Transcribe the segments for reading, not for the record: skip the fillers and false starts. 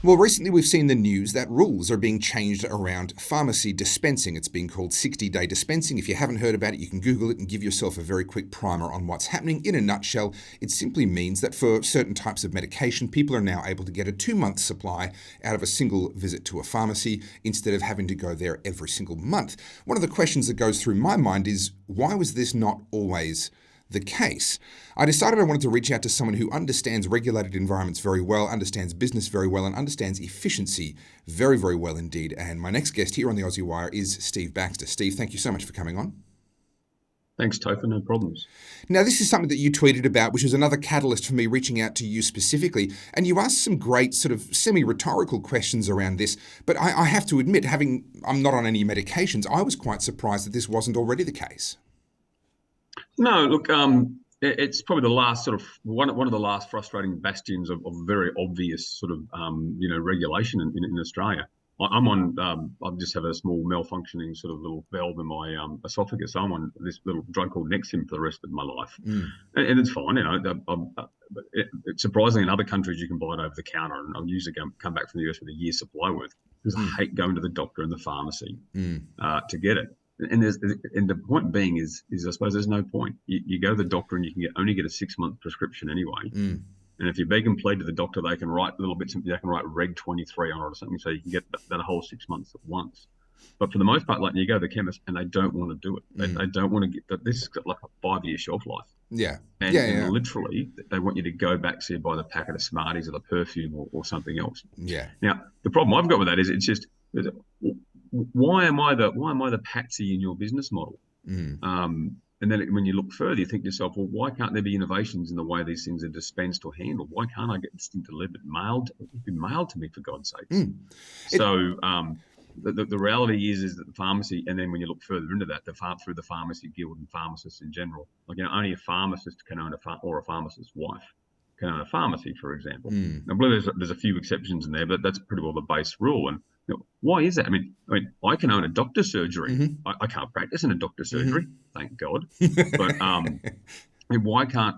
Well, recently we've seen the news that rules are being changed around pharmacy dispensing. It's being called 60-day dispensing. If you haven't heard about it, you can Google it and give yourself a very quick primer on what's happening. In a nutshell, it simply means that for certain types of medication, people are now able to get a 2 month supply out of a single visit to a pharmacy instead of having to go there every single month. One of the questions that goes through my mind is, why was this not always the case? I decided I wanted to reach out to someone who understands regulated environments very well, understands business very well, and understands efficiency very, very well indeed. And my next guest here on the Aussie Wire is Steve Baxter. Steve, thank you so much for coming on. Thanks, Topher. No problems. Now, this is something that you tweeted about, which was another catalyst for me reaching out to you specifically. And you asked some great sort of semi-rhetorical questions around this. But I have to admit, I'm not on any medications, I was quite surprised that this wasn't already the case. No, look, it's probably the last sort of one of the last frustrating bastions of very obvious sort of regulation in Australia. I'm on. I just have a small malfunctioning sort of little valve in my esophagus. I'm on this little drug called Nexium for the rest of my life, and it's fine. Surprisingly, in other countries you can buy it over the counter, and I'll usually come back from the US with a year's supply worth because I hate going to the doctor and the pharmacy to get it. And the point being is I suppose there's no point. You go to the doctor and you can only get a 6 month prescription anyway. And if you beg and plead to the doctor, they can write little bits. They can write Reg 23 on it or something, so you can get that whole 6 months at once. But for the most part, like you go to the chemist and they don't want to do it. They don't want to get that. This has got like a 5-year shelf life. Yeah. And literally, they want you to go back, say, buy the packet of Smarties or the perfume or something else. Yeah. Now, the problem I've got with that is it's just, why am I the patsy in your business model? And then when you look further, you think to yourself, well, why can't there be innovations in the way these things are dispensed or handled? Why can't I get this thing delivered, mailed to me, for God's sake? So the reality is that the pharmacy, and then when you look further into that, through the pharmacy guild and pharmacists in general, like only a pharmacist can own or a pharmacist's wife can own a pharmacy, for example. I believe there's a few exceptions in there, but that's pretty well the base rule. And why is that? I mean, I can own a doctor's surgery. I can't practice in a doctor's surgery, thank God. But why can't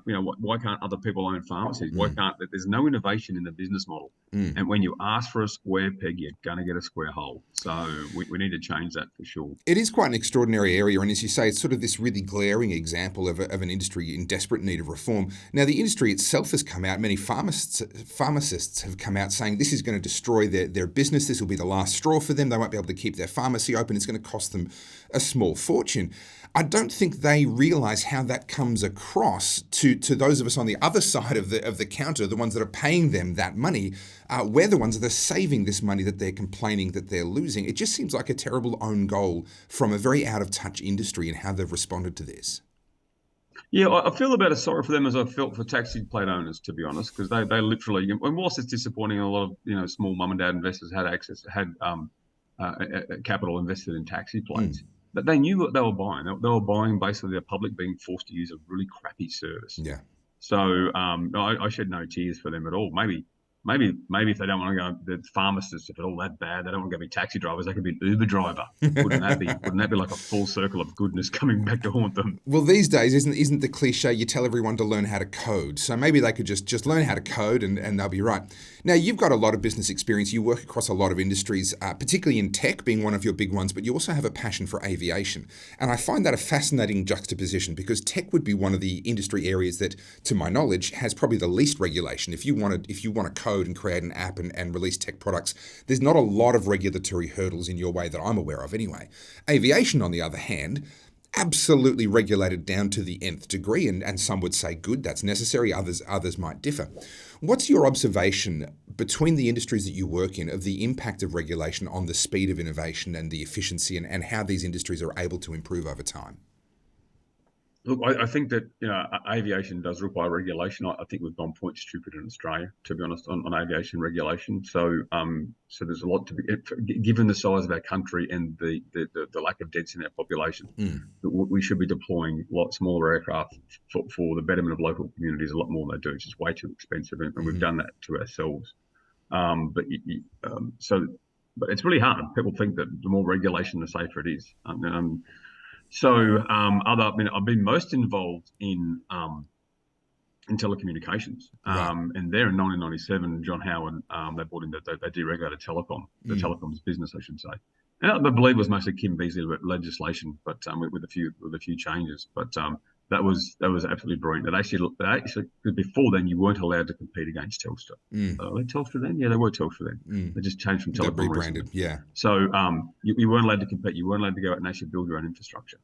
other people own pharmacies? Why can't there's no innovation in the business model? And when you ask for a square peg, you're going to get a square hole. So we need to change that for sure. It is quite an extraordinary area, and as you say, it's sort of this really glaring example of an industry in desperate need of reform. Now, the industry itself has come out, many pharmacists have come out saying this is going to destroy their business, this will be the last straw for them, they won't be able to keep their pharmacy open, it's going to cost them a small fortune. I don't think they realise how that comes across to those of us on the other side of the counter, the ones that are paying them that money. We're the ones that are saving this money that they're complaining that they're losing. It just seems like a terrible own goal from a very out-of-touch industry and how they've responded to this. Yeah, I feel about as sorry for them as I felt for taxi plate owners, to be honest, because they literally, and whilst it's disappointing, a lot of small mum and dad investors had capital invested in taxi plates. But they knew what they were buying. They were buying basically the public being forced to use a really crappy service. Yeah. So I shed no tears for them at all. Maybe if they don't want to go, the pharmacists, if it's all that bad, they don't want to go be taxi drivers, they could be an Uber driver. Wouldn't that be like a full circle of goodness coming back to haunt them? Well, these days, isn't the cliche you tell everyone to learn how to code? So maybe they could just learn how to code and they'll be right. Now, you've got a lot of business experience. You work across a lot of industries, particularly in tech being one of your big ones, but you also have a passion for aviation. And I find that a fascinating juxtaposition because tech would be one of the industry areas that, to my knowledge, has probably the least regulation. If you want to code and create an app and release tech products, there's not a lot of regulatory hurdles in your way that I'm aware of anyway. Aviation, on the other hand, absolutely regulated down to the nth degree, and some would say good, that's necessary, others might differ. What's your observation between the industries that you work in of the impact of regulation on the speed of innovation and the efficiency and how these industries are able to improve over time? Look, I think that aviation does require regulation. I think we've gone point stupid in Australia, to be honest, on aviation regulation. So there's a lot to be given the size of our country and the lack of density in our population. We should be deploying a lot smaller aircraft for the betterment of local communities. A lot more than they do. It's just way too expensive, and we've done that to ourselves. But it's really hard. People think that the more regulation, the safer it is. I've been most involved in in telecommunications. Right. And there in 1997, John Howard, they brought in they deregulated the telecoms business, I should say. And I believe it was mostly Kim Beazley legislation, but with a few changes. But that was absolutely brilliant. They actually before then you weren't allowed to compete against Telstra. Were they Telstra then? Yeah, they were Telstra then. They just changed from That Telecom rebranded, recently. yeah. So you weren't allowed to compete. You weren't allowed to go out and actually build your own infrastructure.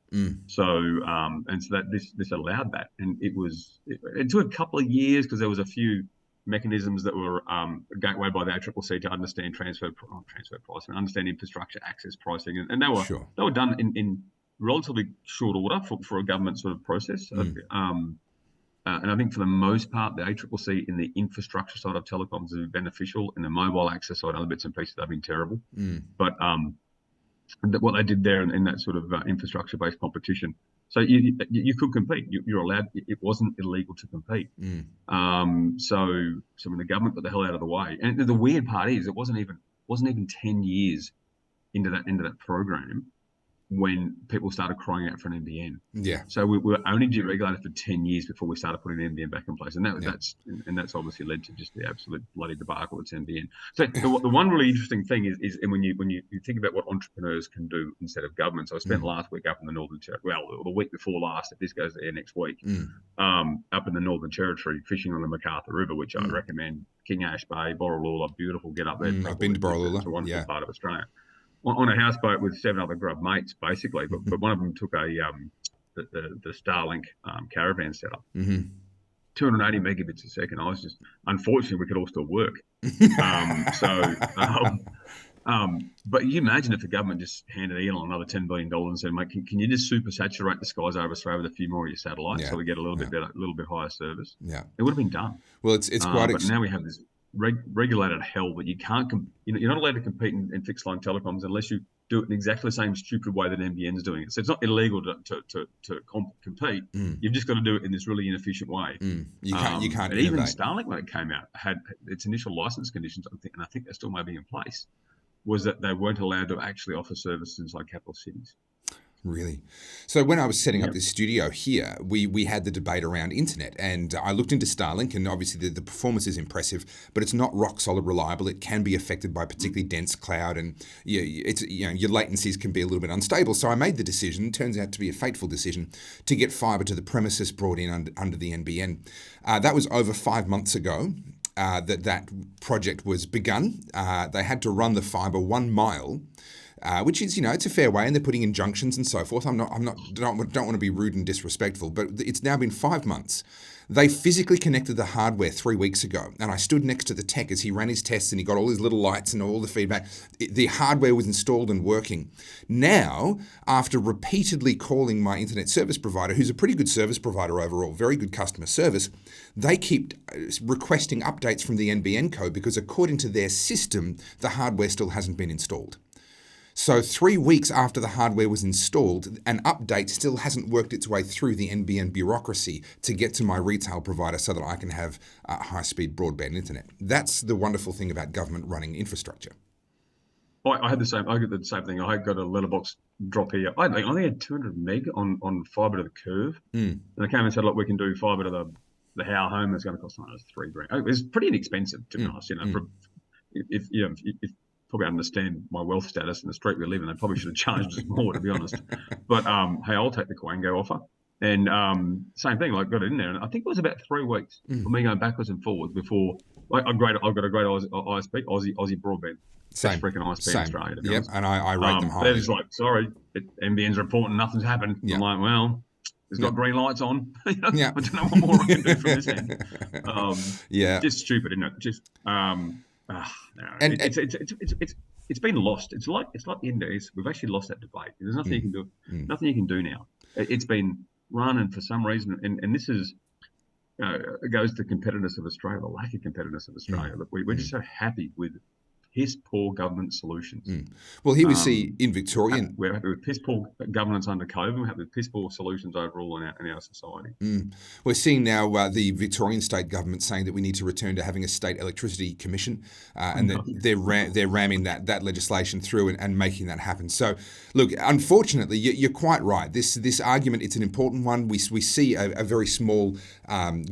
So and so that this allowed that, and it took a couple of years because there was a few mechanisms that were gateway by the ACCC to understand transfer pricing, understand infrastructure access pricing, and Sure. they were done in relatively short order for a government sort of process. And I think for the most part, the ACCC in the infrastructure side of telecoms has been beneficial. In the mobile access side, other bits and pieces, they've been terrible. But what they did there in that sort of infrastructure-based competition, so you could compete. You're allowed. It wasn't illegal to compete. So when the government got the hell out of the way, and the weird part is, it wasn't even 10 years into that program when people started crying out for an NBN. Yeah. So we were only deregulated for 10 years before we started putting the NBN back in place, and that's obviously led to just the absolute bloody debacle that's NBN. So the one really interesting thing is and when you think about what entrepreneurs can do instead of government. So I spent last week up in the Northern Territory, well, the week before last, if this goes there next week, up in the Northern Territory fishing on the MacArthur River, which I recommend. King Ash Bay, Borroloola, beautiful. Get up there. I've been to Borroloola. It's a wonderful part of Australia. On a houseboat with 7 other grub mates, basically, but one of them took the Starlink caravan setup, 280 megabits a second. I was just, unfortunately, we could all still work. But you imagine if the government just handed Elon another $10 billion and said, mate, can you just super saturate the skies over Australia with a few more of your satellites so we get a little bit better, a little bit higher service? Yeah, it would have been done. Well, it's quite. But now we have this regulated hell that you can't. You're not allowed to compete in fixed line telecoms unless you do it in exactly the same stupid way that NBN's doing it. So it's not illegal to compete. You've just got to do it in this really inefficient way. You can't. And even Starlink, when it came out, had its initial license conditions, and I think they still may be in place, was that they weren't allowed to actually offer services like capital cities. Really? So when I was setting up this studio here, we had the debate around internet, and I looked into Starlink, and obviously the performance is impressive, but it's not rock solid reliable. It can be affected by particularly dense cloud, and your latencies can be a little bit unstable. So I made the decision, turns out to be a fateful decision, to get fibre to the premises brought in under the NBN. That was over 5 months ago. That project was begun. They had to run the fibre 1 mile. Which is, it's a fair way, and they're putting in junctions and so forth. Don't want to be rude and disrespectful, but it's now been 5 months. They physically connected the hardware 3 weeks ago, and I stood next to the tech as he ran his tests, and he got all his little lights and all the feedback. The hardware was installed and working. Now, after repeatedly calling my internet service provider, who's a pretty good service provider overall, very good customer service, they keep requesting updates from the NBN code because according to their system, the hardware still hasn't been installed. So 3 weeks after the hardware was installed, an update still hasn't worked its way through the NBN bureaucracy to get to my retail provider so that I can have high-speed broadband internet. That's the wonderful thing about government running infrastructure. I had the same. I got the same thing. I got a letterbox drop here. I only had 200 meg on fibre to the curve, and they came and said, "Look, we can do fibre to the How Home. It's going to cost $3,000." It was pretty inexpensive, to be honest. If probably understand my wealth status and the street we live in, they probably should have charged us more, to be honest. But hey, I'll take the Quango offer. And same thing, got it in there, and I think it was about 3 weeks for me going backwards and forwards before I got a great ISP, Aussie broadband. Same Freaking ISP in Australia. Yep, and I rate them highly. They're just like, sorry, NBN's reporting nothing's happened. I'm like, well, it's got green lights on. I don't know what more I can do from this end. Just stupid, isn't it? Just it's been lost. It's like the Indies. We've actually lost that debate. There's nothing you can do. Nothing you can do now. It's been run, and for some reason, and this is it goes to the competitiveness of Australia, the lack of competitiveness of Australia. Look, we're just so happy with piss poor government solutions. Well, here we see in Victoria. We're happy with piss poor governance under COVID. We're happy with piss poor solutions overall in our society. We're seeing now the Victorian state government saying that we need to return to having a state electricity commission, and that they're ramming that legislation through and making that happen. So, look, unfortunately, you're quite right. This argument, it's an important one. We see a very small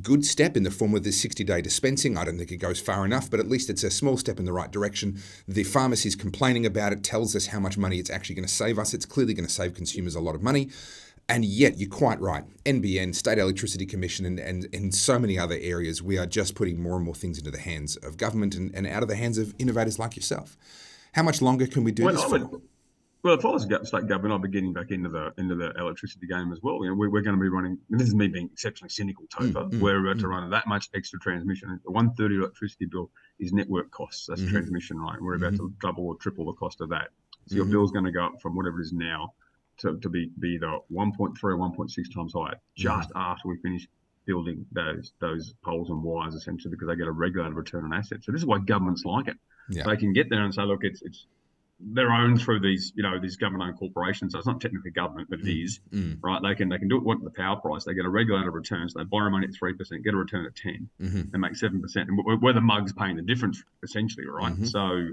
good step in the form of this 60-day dispensing. I don't think it goes far enough, but at least it's a small step in the right direction. The pharmacies complaining about it tells us how much money it's actually going to save us. It's clearly going to save consumers a lot of money. And yet, you're quite right. NBN, State Electricity Commission, and in so many other areas, we are just putting more and more things into the hands of government and out of the hands of innovators like yourself. How much longer can we do this for? Well, if I was state government, I'd be getting back into the electricity game as well. We're going to be running. And this is me being exceptionally cynical, Topher. We're about to run that much extra transmission. The 130 electricity bill is network costs. That's transmission, right? We're about to double or triple the cost of that. So your bill's going to go up from whatever it is now to be the 1.3 or 1.6 times higher just after we finish building those poles and wires, essentially, because they get a regulated return on assets. So this is why governments like it. Yeah. They can get there and say, look, it's they're owned through these government-owned corporations. So it's not technically government, but it is, right? They can do it at the power price. They get a regulated return, so they borrow money at 3%, get a return at 10, and make 7%. And we're the mugs paying the difference, essentially, right? So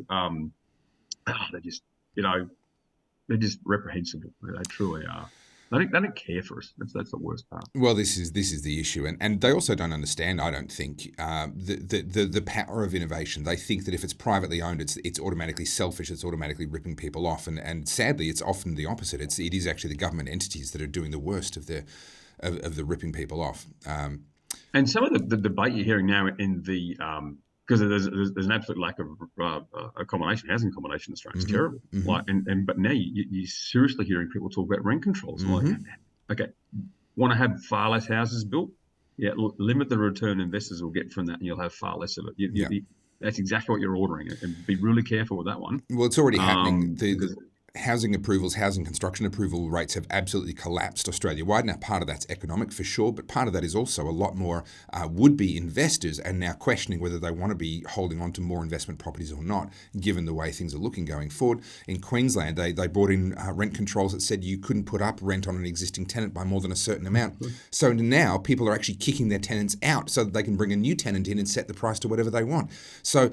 they're just, they're just reprehensible. They truly are. They don't care for us. That's the worst part. Well, this is the issue, and they also don't understand. I don't think the power of innovation. They think that if it's privately owned, it's automatically selfish. It's automatically ripping people off, and sadly, it's often the opposite. It is actually the government entities that are doing the worst of the ripping people off. And some of the debate you're hearing now in the because there's an absolute lack of housing accommodation in Australia. It's terrible. But now you're seriously hearing people talk about rent controls. Like, okay, want to have far less houses built? Yeah, limit the return investors will get from that, and you'll have far less of it. That's exactly what you're ordering, and be really careful with that one. Well, it's already happening. Housing approvals, housing construction approval rates have absolutely collapsed Australia-wide. Now, part of that's economic for sure, but part of that is also a lot more would-be investors and now questioning whether they want to be holding on to more investment properties or not, given the way things are looking going forward. In Queensland, they brought in rent controls that said you couldn't put up rent on an existing tenant by more than a certain amount. So now people are actually kicking their tenants out so that they can bring a new tenant in and set the price to whatever they want. So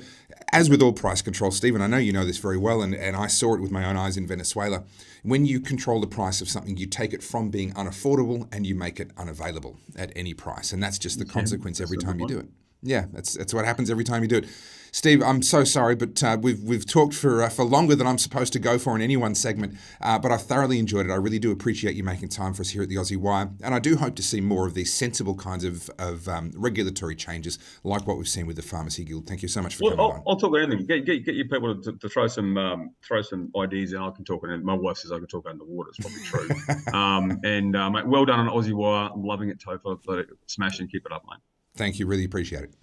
as with all price control, Stephen, I know you know this very well, and I saw it with my own eyes in Venezuela. When you control the price of something, you take it from being unaffordable and you make it unavailable at any price. And that's just the consequence every time you do it. Yeah, that's what happens every time you do it. Steve, I'm so sorry, but we've talked for longer than I'm supposed to go for in any one segment, but I've thoroughly enjoyed it. I really do appreciate you making time for us here at the Aussie Wire, and I do hope to see more of these sensible kinds of regulatory changes like what we've seen with the Pharmacy Guild. Thank you so much for coming on. I'll talk about anything. Get your people to throw some ideas in. I can talk, and my wife says I can talk about in the water. It's probably true. Mate, well done on Aussie Wire. I'm loving it, Topher. Smash and keep it up, mate. Thank you. Really appreciate it.